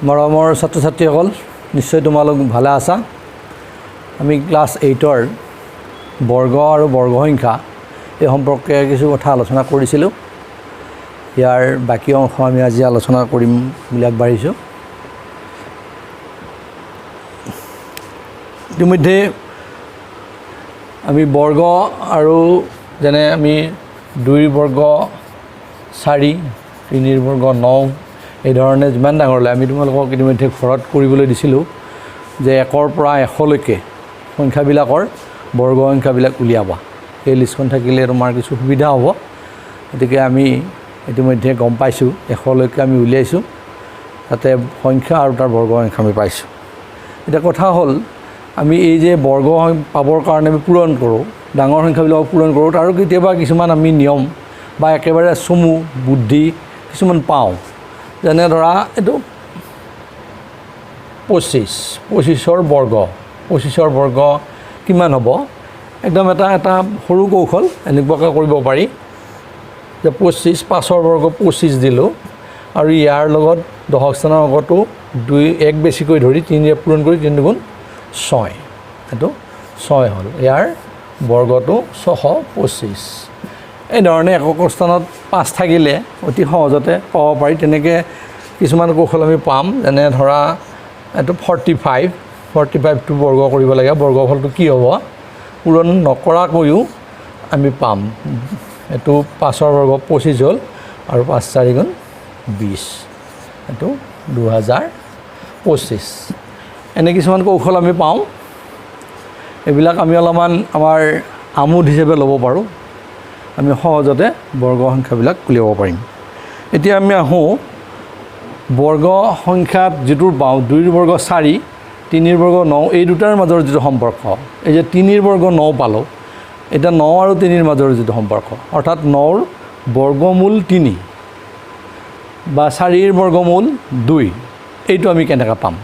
মৰমৰ ছাত্ৰ ছাত্ৰীসকল নিশ্চয় তোমালোক ভালে আছা। আমি ক্লাছ 8ৰ বৰ্গ আৰু বৰ্গ সংখ্যা এই সম্পৰ্কে কিছু কথা আলোচনা কৰিছিলোঁ। ইয়াৰ বাকী অংশ আমি আজি আলোচনা কৰিম বুলি আগবাঢ়িছোঁ। ইতিমধ্যে আমি বৰ্গ আৰু যেনে আমি 2ৰ বৰ্গ 4, 3ৰ বৰ্গ 9 এই ধৰণে যিমান ডাঙৰলৈ আমি তোমালোকক ইতিমধ্যে ঘৰত কৰিবলৈ দিছিলোঁ যে 1ৰ পৰা 100লৈকে সংখ্যাবিলাকৰ বৰ্গ সংখ্যাবিলাক উলিয়াবা। এই লিষ্টখন থাকিলে তোমাৰ কিছু সুবিধা হ'ব। গতিকে আমি ইতিমধ্যে গম পাইছোঁ 100লৈকে আমি উলিয়াইছোঁ, তাতে সংখ্যা আৰু তাৰ বৰ্গ সংখ্যা আমি পাইছোঁ। এতিয়া কথা হ'ল আমি এই যে বৰ্গ পাবৰ কাৰণে আমি পূৰণ কৰোঁ, ডাঙৰ সংখ্যাবিলাকক পূৰণ কৰোঁ, তাৰো কেতিয়াবা কিছুমান আমি নিয়ম বা একেবাৰে চমু বুদ্ধি কিছুমান পাওঁ। যেনে ধৰা এইটো 25ৰ বৰ্গ, 25ৰ বৰ্গ কিমান হ'ব? একদম এটা সৰু কৌশল এনেকুৱাকৈ কৰিব পাৰি যে 5ৰ বৰ্গ 25 দিলোঁ আৰু ইয়াৰ লগত 10 স্থানৰ আগতো 1 বেছিকৈ ধৰি 3ৰে পূৰণ কৰি 3 দুগুণ 6, এইটো 6 হ'ল। ইয়াৰ বৰ্গটো 625। এই ধৰণে একক স্থানত 5 থাকিলে অতি সহজতে পাব পাৰি। তেনেকৈ কিছুমান কৌশল আমি পাম। যেনে ধৰা এইটো 45টো বৰ্গ কৰিব লাগে, বৰ্গফলটো কি হ'ব? পূৰণ নকৰাকৈও আমি পাম। এইটো 5ৰ বৰ্গ 25 হ'ল আৰু 5 4 গুণ 20, এইটো 2025। এনে কিছুমান কৌশল আমি পাওঁ। এইবিলাক আমি অলপমান আমাৰ আমোদ হিচাপে ল'ব পাৰোঁ। আমি সহজতে বৰ্গ সংখ্যাবিলাক উলিয়াব পাৰিম। এতিয়া আমি আহোঁ বৰ্গ সংখ্যাত যিটো পাওঁ 2ৰ বৰ্গ 4, 3ৰ বৰ্গ 9 এই দুটাৰ মাজৰ যিটো সম্পৰ্ক। এই যে 3ৰ বৰ্গ 9 পালোঁ, এতিয়া 9 আৰু 3ৰ মাজৰ যিটো সম্পৰ্ক, অৰ্থাৎ 9ৰ বৰ্গমূল 3 বা 4ৰ বৰ্গমূল 2, এইটো আমি কেনেকৈ পাম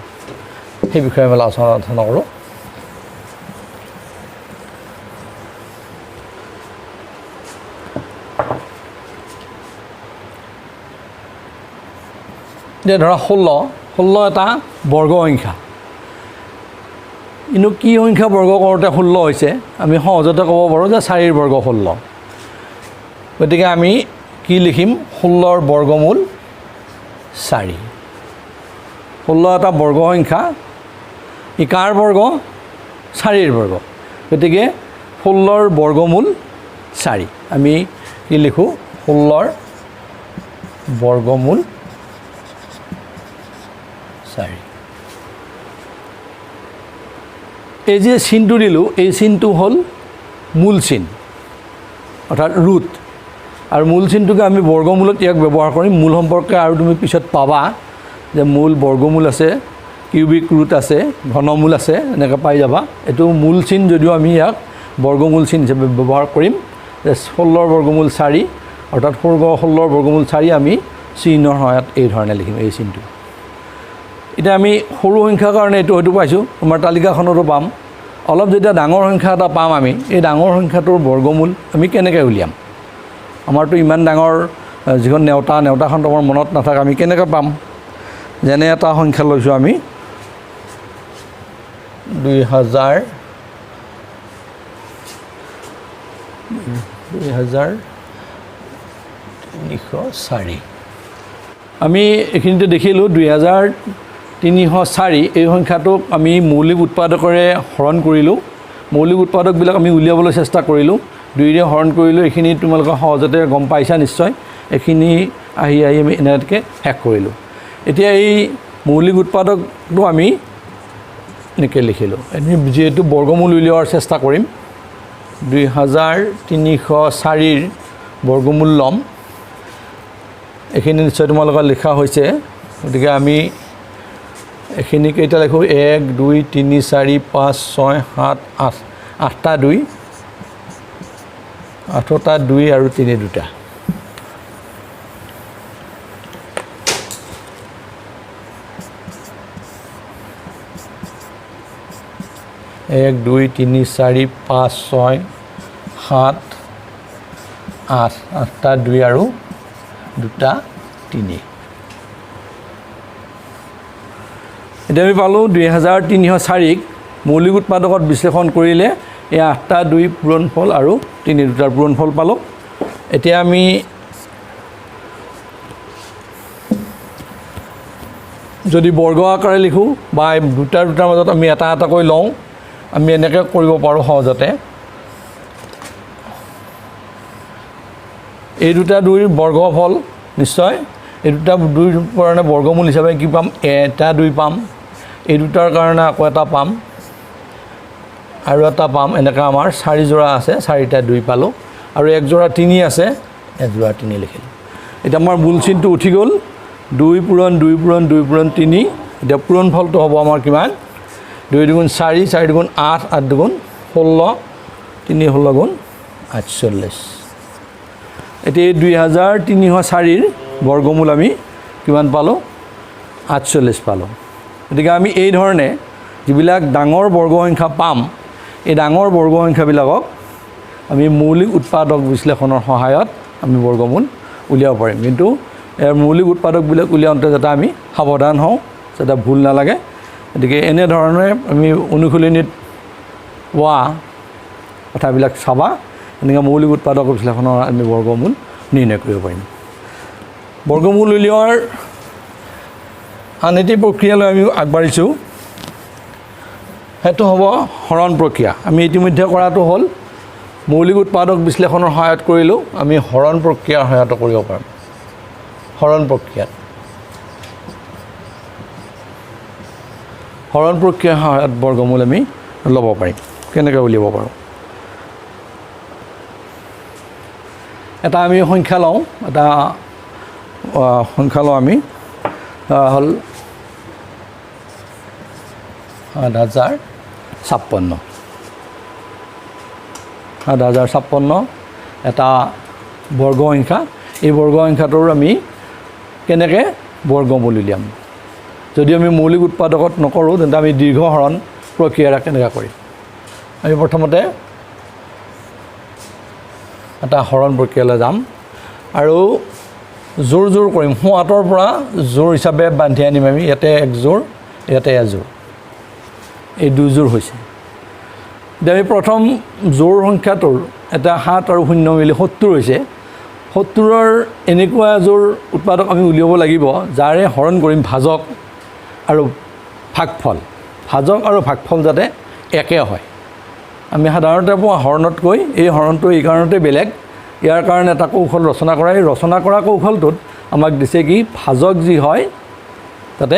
সেই বিষয়ে আমি আলোচনা কৰোঁ। এতিয়া ধৰা 16 এটা বৰ্গ সংখ্যা। কিন্তু কি সংখ্যা বৰ্গ কৰোঁতে 16 হৈছে? আমি সহজতে ক'ব পাৰোঁ যে 4ৰ বৰ্গ 16। গতিকে আমি কি লিখিম? 16ৰ বৰ্গমূল 4। 16 এটা বৰ্গ সংখ্যা, ই কাৰ বৰ্গ? 4ৰ বৰ্গ। গতিকে 16ৰ বৰ্গমূল 4। আমি কি লিখোঁ? 16ৰ বৰ্গমূল 4। এই যে চিনটো দিলোঁ, এই চিনটো হ'ল মূল চিন, অৰ্থাৎ ৰুট। আৰু মূল চিনটোকে আমি বৰ্গমূলত ইয়াক ব্যৱহাৰ কৰিম। মূল সম্পৰ্কে আৰু তুমি পিছত পাবা যে মূল বৰ্গমূল আছে, কিউবিক ৰুট আছে, ঘনমূল আছে, এনেকৈ পাই যাবা। এইটো মূল চিন যদিও আমি ইয়াক বৰ্গমূল চিন হিচাপে ব্যৱহাৰ কৰিম। যে 16ৰ বৰ্গমূল 4, অৰ্থাৎ 16ৰ বৰ্গমূল 4 আমি চিহ্নৰ সহায়ত এই ধৰণে লিখিম এই চিনটো। এতিয়া আমি সৰু সংখ্যাৰ কাৰণে এইটো হয়তো পাইছোঁ, তোমাৰ তালিকাখনতো পাম। অলপ যেতিয়া ডাঙৰ সংখ্যা এটা পাম আমি, এই ডাঙৰ সংখ্যাটোৰ বৰ্গমূল আমি কেনেকৈ উলিয়াম? আমাৰতো ইমান ডাঙৰ যিখন নেওতাখন তোমাৰ মনত নাথাকে, আমি কেনেকৈ পাম? যেনে এটা সংখ্যা লৈছোঁ আমি 2304। আমি এইখিনিতে দেখিলোঁ 2304 এই সংখ্যাটোক আমি মৌলিক উৎপাদকেৰে হৰণ কৰিলোঁ। মৌলিক উৎপাদকবিলাক আমি উলিয়াবলৈ চেষ্টা কৰিলোঁ, 2ৰে হৰণ কৰিলোঁ। এইখিনি তোমালোকে সহজতে গম পাইছা নিশ্চয়। এইখিনি আহি আমি এনেকৈ শেষ কৰিলোঁ। এতিয়া এই মৌলিক উৎপাদকটো আমি এনেকৈ লিখিলোঁ। এনেই যিহেতু বৰ্গমূল উলিওৱাৰ চেষ্টা কৰিম, 2304ৰ বৰ্গমূল ল'ম। এইখিনি নিশ্চয় তোমালোকৰ লিখা হৈছে। গতিকে আমি এইখিনি কেইটা লিখোঁ? 1 2 3 4 5 6 7 8, 8টা 2, 8টা 2 আৰু 3 2টা। 1 2 3 4 5 6 7 8, 8টা 2 আৰু 2টা 3। এতিয়া আমি পালোঁ 2304ক মৌলিক উৎপাদকত বিশ্লেষণ কৰিলে এই 8টা 2 পূৰণফল আৰু 3 দুটাৰ পূৰণফল পালোঁ। এতিয়া আমি যদি বৰ্গ আকাৰে লিখোঁ বা দুটাৰ মাজত আমি এটা এটাকৈ লওঁ, আমি এনেকৈ কৰিব পাৰোঁ সহজতে। এই দুটা 2ৰ বৰ্গফল নিশ্চয়, এই দুটা 2ৰ কাৰণে বৰ্গমূল হিচাপে কি পাম, এটা 2 পাম, এই দুটাৰ কাৰণে আকৌ এটা পাম আৰু এটা পাম, এনেকৈ আমাৰ 4 যোৰা আছে, 4টা 2 পালোঁ আৰু 1 যোৰা 3 আছে, 1 যোৰা 3 লিখিলোঁ। এতিয়া আমাৰ মূল চিনটো উঠি গ'ল, 2 পূৰণ 2 পূৰণ 2 পূৰণ 3। এতিয়া পূৰণফলটো হ'ব আমাৰ কিমান, 2 দুগুণ 4, 4 দুগুণ 8, 8 দুগুণ 16, 3 16 গুণ 48। এতিয়া এই 2304ৰ বৰ্গমূল আমি কিমান পালোঁ, 48 পালোঁ। গতিকে আমি এই ধৰণে যিবিলাক ডাঙৰ বৰ্গসংখ্যা পাম, এই ডাঙৰ বৰ্গসংখ্যাবিলাকক আমি মৌলিক উৎপাদক বিশ্লেষণৰ সহায়ত আমি বৰ্গমূল উলিয়াব পাৰিম। কিন্তু ইয়াৰ মৌলিক উৎপাদকবিলাক উলিয়াওঁতে যাতে আমি সাৱধান হওঁ, যাতে ভুল নালাগে। গতিকে এনেধৰণে আমি অনুশীলনীত পোৱা কথাবিলাক চাবা, এনেকৈ মৌলিক উৎপাদক বিশ্লেষণৰ আমি বৰ্গমূল নিৰ্ণয় কৰিব পাৰিম। বৰ্গমূল উলিওৱাৰ আন এটি প্ৰক্ৰিয়ালৈ আমি আগবাঢ়িছোঁ, সেইটো হ'ব হৰণ প্ৰক্ৰিয়া। আমি ইতিমধ্যে কৰাটো হ'ল মৌলিক উৎপাদক বিশ্লেষণৰ সহায়ত কৰিলোঁ, আমি হৰণ প্ৰক্ৰিয়াৰ সহায়ত কৰিব পাৰিম। হৰণ প্ৰক্ৰিয়াৰ সহায়ত বৰ্গমূল আমি ল'ব পাৰিম। কেনেকৈ উলিয়াব পাৰোঁ, এটা আমি সংখ্যা লওঁ, এটা সংখ্যা লওঁ আমি, হ'ল 7056। 7056 এটা বৰ্গসংখ্যা। এই বৰ্গসংখ্যাটোৰ আমি কেনেকৈ বৰ্গমূল উলিয়াম, যদি আমি মৌলিক উৎপাদকত নকৰোঁ তেন্তে আমি দীৰ্ঘ হৰণ প্ৰক্ৰিয়াৰে কেনেকৈ কৰিম। আমি প্ৰথমতে এটা হৰণ প্ৰক্ৰিয়ালৈ যাম আৰু জোৰ জোৰ কৰিম, সোঁহাতৰ পৰা জোৰ হিচাপে বান্ধি আনিম আমি। ইয়াতে 1 যোৰ, ইয়াতে 1 যোৰ, এই 2 যোৰ হৈছে। এতিয়া আমি প্ৰথম জোৰ সংখ্যাটোৰ এটা 7 আৰু 0 মিলি 70 হৈছে। 70ৰ এনেকুৱা এযোৰ উৎপাদক আমি উলিয়াব লাগিব যাৰে হৰণ কৰিম ভাজক আৰু ভাগফল। ভাজক আৰু ভাগফল যাতে একে হয়। আমি সাধাৰণতে পোৱা হৰণতকৈ এই হৰণটো এই কাৰণতে বেলেগ, ইয়াৰ কাৰণে এটা কৌশল ৰচনা কৰা। এই ৰচনা কৰা কৌশলটোত আমাক দিছে কি, ভাজক যি হয় তাতে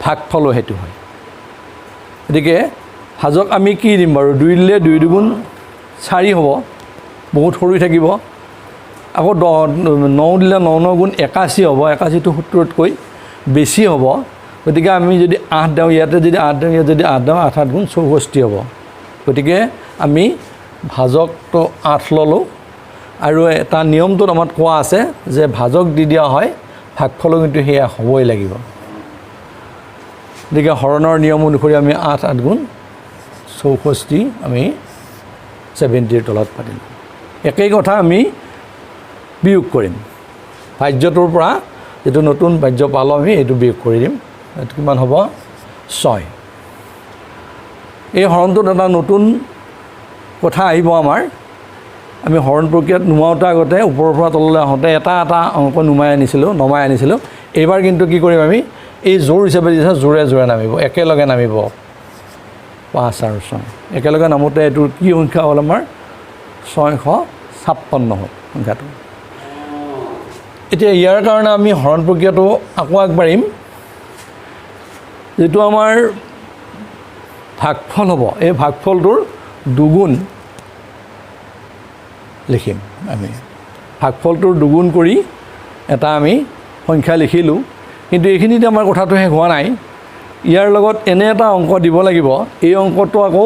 ভাগফলো সেইটো হয়। গতিকে ভাজক আমি কি দিম বাৰু, 2 দিলে 2 দুগুণ 4 হ'ব, বহুত সৰু থাকিব। আকৌ 9 দিলে 9 9 গুণ 81 হ'ব, 81টো 70তকৈ বেছি হ'ব। গতিকে আমি যদি 8 দিওঁ, ইয়াতে যদি 8 দিওঁ, ইয়াত যদি 8 দিওঁ, 8 8 গুণ 64 হ'ব। গতিকে আমি ভাজকটো 8 ল'লোঁ আৰু এটা নিয়মটোত আমাক কোৱা আছে যে ভাজক দি দিয়া হয়, ভাগফলো কিন্তু সেয়া হ'বই লাগিব। গতিকে হৰণৰ নিয়ম অনুসৰি আমি 8 8 গুণ 64 আমি 70ৰ তলত পাতিম। একেই কথা আমি বিয়োগ কৰিম, ভাজ্যটোৰ পৰা যিটো নতুন ভাজ্য পালোঁ আমি এইটো বিয়োগ কৰি দিম। এইটো কিমান হ'ব, 6। এই হৰণটোত এটা নতুন কথা আহিব আমাৰ। আমি হৰণ প্ৰক্ৰিয়াত নুমাওঁতে আগতে ওপৰৰ পৰা তললৈ আহোঁতে এটা এটা অংক নমাই আনিছিলোঁ। এইবাৰ কিন্তু কি কৰিম, আমি এই জোৰ হিচাপে দিছে, জোৰে জোৰে নামিব, একেলগে নামিব। 5 আৰু 6 একেলগে নামোতে এইটো কি সংখ্যা হ'ল আমাৰ, 656 হ'ল সংখ্যাটো। এতিয়া ইয়াৰ কাৰণে আমি হৰণ প্ৰক্ৰিয়াটো আকৌ আগবাঢ়িম। যিটো আমাৰ ভাগফল হ'ব, এই ভাগফলটোৰ দুগুণ লিখিম আমি। ভাগফলটোৰ দুগুণ কৰি এটা আমি সংখ্যা লিখিলোঁ। কিন্তু এইখিনিতে আমাৰ কথাটো শেষ হোৱা নাই। ইয়াৰ লগত এনে এটা অংক দিব লাগিব, এই অংকটো আকৌ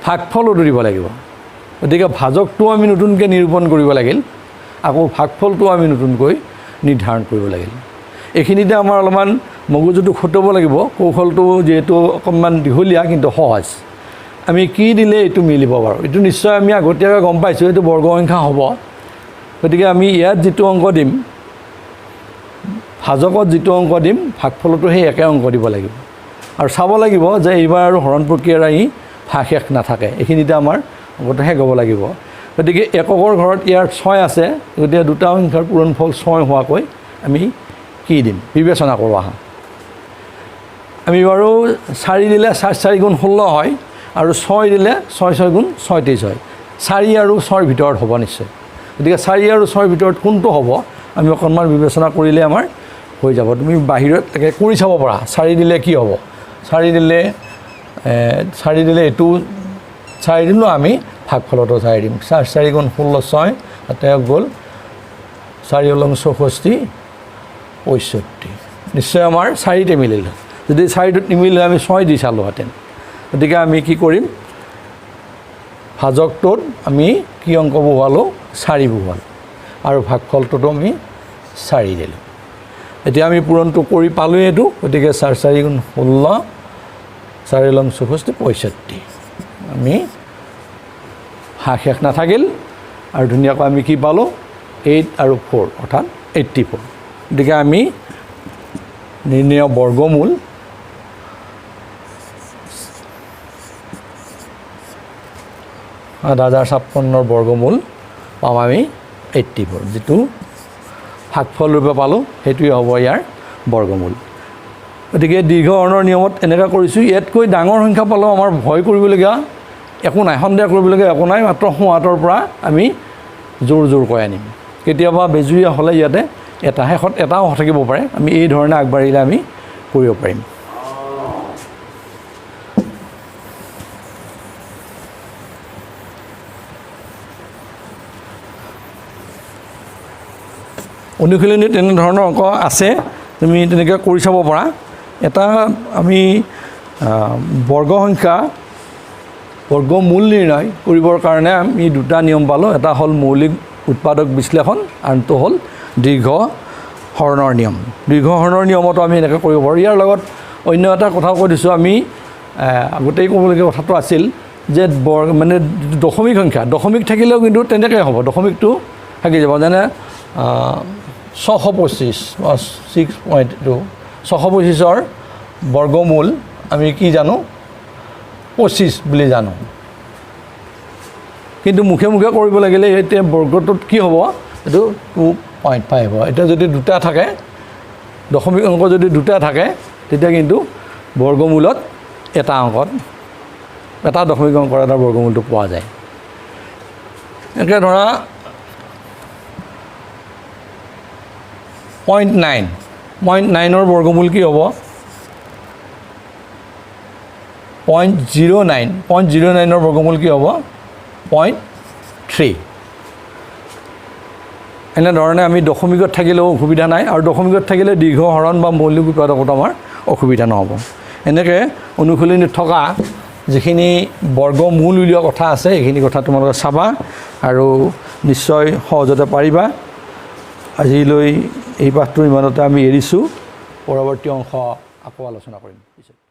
ভাগফলতো দিব লাগিব। গতিকে ভাজকটোও আমি নতুনকৈ নিৰূপণ কৰিব লাগিল, আকৌ ভাগফলটোও আমি নতুনকৈ নিৰ্ধাৰণ কৰিব লাগিল। এইখিনিতে আমাৰ অলপমান মগজুটো খটুব লাগিব। কৌশলটো যিহেতু অকণমান দীঘলীয়া কিন্তু সহজ। আমি কি দিলে এইটো মিলিব বাৰু, এইটো নিশ্চয় আমি আগতীয়াকৈ গম পাইছোঁ এইটো বৰ্গসংখ্যা হ'ব। গতিকে আমি ইয়াত যিটো অংক দিম ভাজকত যিটো অংক দিম ভাগফলতো সেই একে অংক দিব লাগিব আৰু চাব লাগিব যে এইবাৰ আৰু হৰণ প্ৰক্ৰিয়াৰ ই ভাগ শেষ নাথাকে এইখিনিতে আমাৰ অংকটো শেষ হ'ব লাগিব গতিকে এককৰ ঘৰত ইয়াৰ 6 আছে গতিকে দুটা সংখ্যাৰ পূৰণফল 6 হোৱাকৈ আমি কি দিম বিবেচনা কৰোঁ আহা আমি বাৰু 4 দিলে 4 গুণ 16 হয় আৰু 6 দিলে 6 গুণ 36 হয় 4 আৰু 6ৰ ভিতৰত হ'ব নিশ্চয় গতিকে 4 আৰু 6ৰ ভিতৰত কোনটো হ'ব আমি অকণমান বিবেচনা কৰিলে আমাৰ হৈ যাব তুমি বাহিৰত তাকে কৰি চাব পাৰা 4 দিলে কি হ'ব 4 দিলে এইটো 4 দিলোঁ আমি ভাগফলতো 4 দিম 4 গুণ 16 6 তাতে গ'ল 4 অলং 64 65 নিশ্চয় আমাৰ 4তে মিলিলে যদি 4টোত নিমিলে আমি 6 দি চালোহেঁতেন গতিকে আমি কি কৰিম ভাজকটোত আমি কি অংক বহুৱালোঁ 4 বহুৱালোঁ আৰু ভাগফলটোতো আমি 4 দিলোঁ এতিয়া আমি পূৰণটো কৰি পালোঁ এইটো গতিকে 4 গুণ 16 4 অলং 64 65 আমি ভাগ শেষ নাথাকিল আৰু ধুনীয়াকৈ আমি কি পালোঁ 8 আৰু 4 অৰ্থাৎ 84 গতিকে আমি নিৰ্ণয় বৰ্গমূল আঠ হাজাৰ 56ৰ বৰ্গমূল পাম আমি 84 যিটো ভাগফল ৰূপে পালোঁ সেইটোৱে হ'ব ইয়াৰ বৰ্গমূল গতিকে দীৰ্ঘ হৰণৰ নিয়মত এনেকৈ কৰিছোঁ ইয়াতকৈ ডাঙৰ সংখ্যা পালেও আমাৰ ভয় কৰিবলগীয়া একো নাই সন্দেহ কৰিবলগীয়া একো নাই মাত্ৰ সোঁহাতৰ পৰা আমি জোৰকৈ আনিম কেতিয়াবা বেজুৰীয়া হ'লে ইয়াতে এটা শেষত এটাও থাকিব পাৰে আমি এই ধৰণে আগবাঢ়িলে আমি কৰিব পাৰিম অনুশীলনীত তেনেধৰণৰ অংক আছে তুমি তেনেকৈ কৰি চাব পাৰা এটা আমি বৰ্গ সংখ্যা বৰ্গমূল নিৰ্ণয় কৰিবৰ কাৰণে আমি দুটা নিয়ম পালোঁ এটা হ'ল মৌলিক উৎপাদক বিশ্লেষণ আনটো হ'ল দীৰ্ঘ হৰণৰ নিয়ম দীৰ্ঘ হৰণৰ নিয়মতো আমি এনেকৈ কৰিব পাৰোঁ ইয়াৰ লগত অন্য এটা কথা কৈ দিছোঁ আমি আগতেই ক'বলগীয়া কথাটো আছিল যে মানে দশমিক সংখ্যা দশমিক থাকিলেও কিন্তু তেনেকৈ হ'ব দশমিকটো থাকি যাব যেনে 625 বা 6.2 625ৰ বৰ্গমূল আমি কি জানো 25 বুলি জানো কিন্তু মুখে মুখে কৰিব লাগিলে এতিয়া বৰ্গটোত কি হ'ব এইটো 2.5 হ'ব এতিয়া যদি দুটা থাকে দশমিক অংক যদি দুটা থাকে তেতিয়া কিন্তু বৰ্গমূলত এটা অংকত এটা দশমিক অংকৰ এটা বৰ্গমূলটো পোৱা যায় এনেকৈ ধৰা 0.9ৰ বৰ্গমূল কি হ'ব 0.09ৰ বৰ্গমূল কি হ'ব 0.3 এনেধৰণে আমি দশমিকত থাকিলেও অসুবিধা নাই আৰু দশমিকত থাকিলে দীৰ্ঘ হৰণ বা মৌলিক উৎপাদকত আমাৰ অসুবিধা নহ'ব এনেকৈ অনুশীলনীত থকা যিখিনি বৰ্গমূল উলিওৱা কথা আছে এইখিনি কথা তোমালোকে চাবা আৰু নিশ্চয় সহজতে পাৰিবা আজিলৈ এই পাঠটো ইমানতে আমি এৰিছোঁ পৰৱৰ্তী অংশ আকৌ আলোচনা কৰিম পিছত